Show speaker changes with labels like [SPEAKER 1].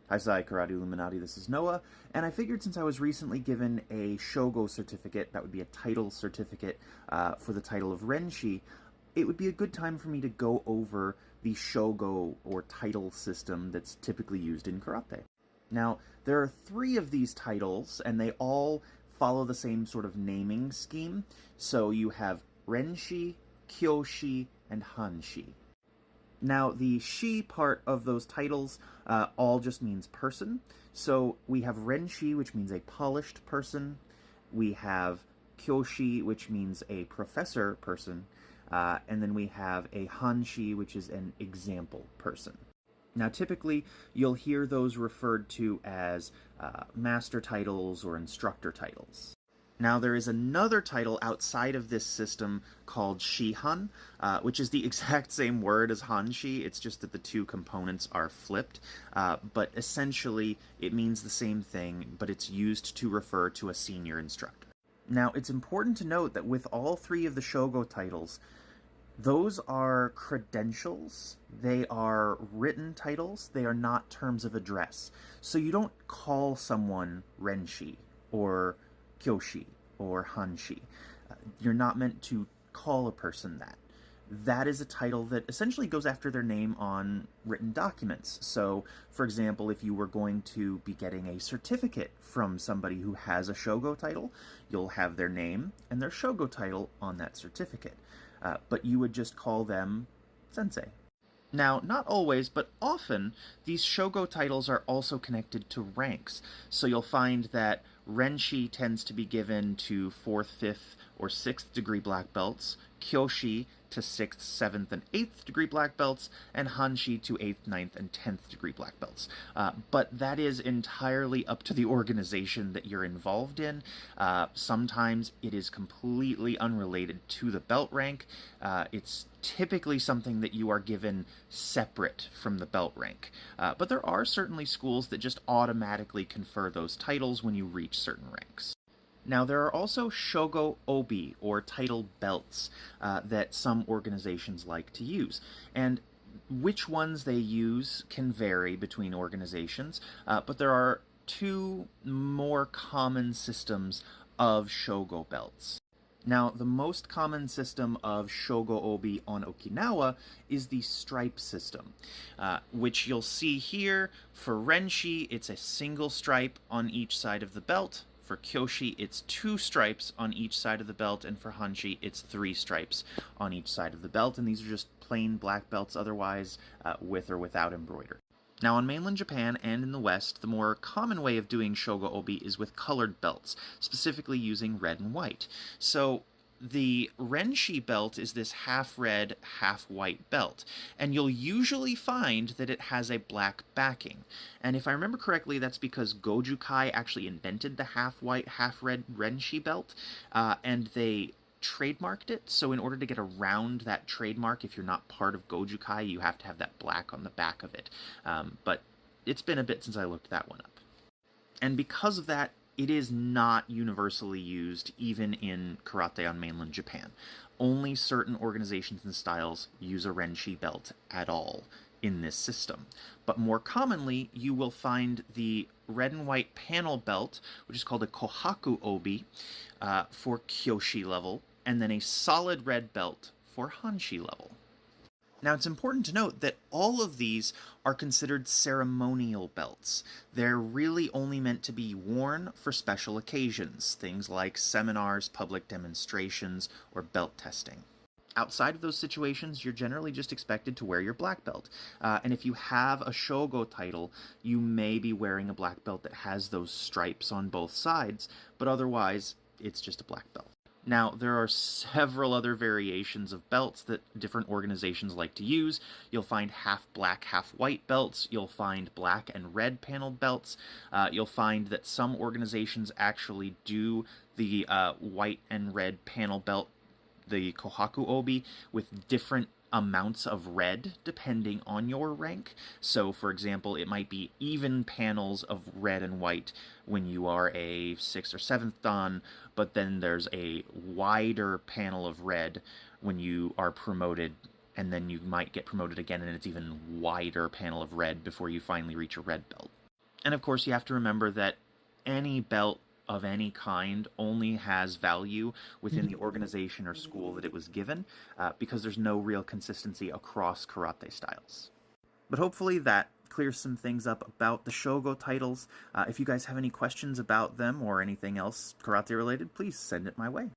[SPEAKER 1] Hi, Sai Karate Illuminati, this is Noah, and I figured since I was recently given a Shogo certificate, that would be a title certificate for the title of Renshi, it would be a good time for me to go over the Shogo or title system that's typically used in karate. Now, there are three of these titles, and they all follow the same sort of naming scheme. So you have Renshi, Kyoshi, and Hanshi. Now, the shi part of those titles all just means person. So we have Renshi, which means a polished person. We have Kyoshi, which means a professor person. And then we have a Hanshi, which is an example person. Now, typically, you'll hear those referred to as master titles or instructor titles. Now, there is another title outside of this system called Shihan, which is the exact same word as Hanshi. It's just that the two components are flipped. But essentially, it means the same thing, but it's used to refer to a senior instructor. Now, it's important to note that with all three of the Shogo titles, those are credentials, they are written titles, they are not terms of address. So you don't call someone Renshi or Kyoshi or Hanshi. You're not meant to call a person that. That is a title that essentially goes after their name on written documents. So, for example, if you were going to be getting a certificate from somebody who has a Shogo title, you'll have their name and their Shogo title on that certificate. But you would just call them sensei. Now, not always, but often, these Shogo titles are also connected to ranks. So you'll find that Renshi tends to be given to 4th, 5th, or 6th degree black belts, Kyoshi to 6th, 7th, and 8th degree black belts, and Hanshi to 8th, 9th, and 10th degree black belts. But that is entirely up to the organization that you're involved in. Sometimes it is completely unrelated to the belt rank. It's typically something that you are given separate from the belt rank. But there are certainly schools that just automatically confer those titles when you reach certain ranks. Now, there are also Shogo Obi, or title belts, that some organizations like to use. And which ones they use can vary between organizations, but there are two more common systems of Shogo belts. Now, the most common system of Shogo Obi on Okinawa is the stripe system, which you'll see here. For Renshi, it's a single stripe on each side of the belt. For Kyoshi, it's 2 stripes on each side of the belt, and for Hanshi, it's 3 stripes on each side of the belt, and these are just plain black belts otherwise, with or without embroidery. Now, on mainland Japan and in the West, the more common way of doing Shogo Obi is with colored belts, specifically using red and white. So the Renshi belt is this half red, half white belt, and you'll usually find that it has a black backing. And if I remember correctly, that's because Goju Kai actually invented the half white, half red Renshi belt, and they trademarked it. So in order to get around that trademark, if you're not part of Goju Kai, you have to have that black on the back of it. But it's been a bit since I looked that one up. And because of that, it is not universally used even in karate on mainland Japan. Only certain organizations and styles use a Renshi belt at all in this system. But more commonly, you will find the red and white panel belt, which is called a Kohaku Obi, for Kyoshi level, and then a solid red belt for Hanshi level. Now, it's important to note that all of these are considered ceremonial belts. They're really only meant to be worn for special occasions, things like seminars, public demonstrations, or belt testing. Outside of those situations, you're generally just expected to wear your black belt. And if you have a Shogo title, you may be wearing a black belt that has those stripes on both sides, but otherwise, it's just a black belt. Now, there are several other variations of belts that different organizations like to use. You'll find half black, half white belts. You'll find black and red paneled belts. You'll find that some organizations actually do the white and red panel belt, the Kohaku Obi, with different amounts of red depending on your rank. So, for example, it might be even panels of red and white when you are a 6th or 7th dan, but then there's a wider panel of red when you are promoted, and then you might get promoted again and it's even wider panel of red before you finally reach a red belt. And of course, you have to remember that any belt of any kind only has value within the organization or school that it was given, because there's no real consistency across karate styles. But hopefully that clears some things up about the Shogo titles. If you guys have any questions about them or anything else karate related, please send it my way.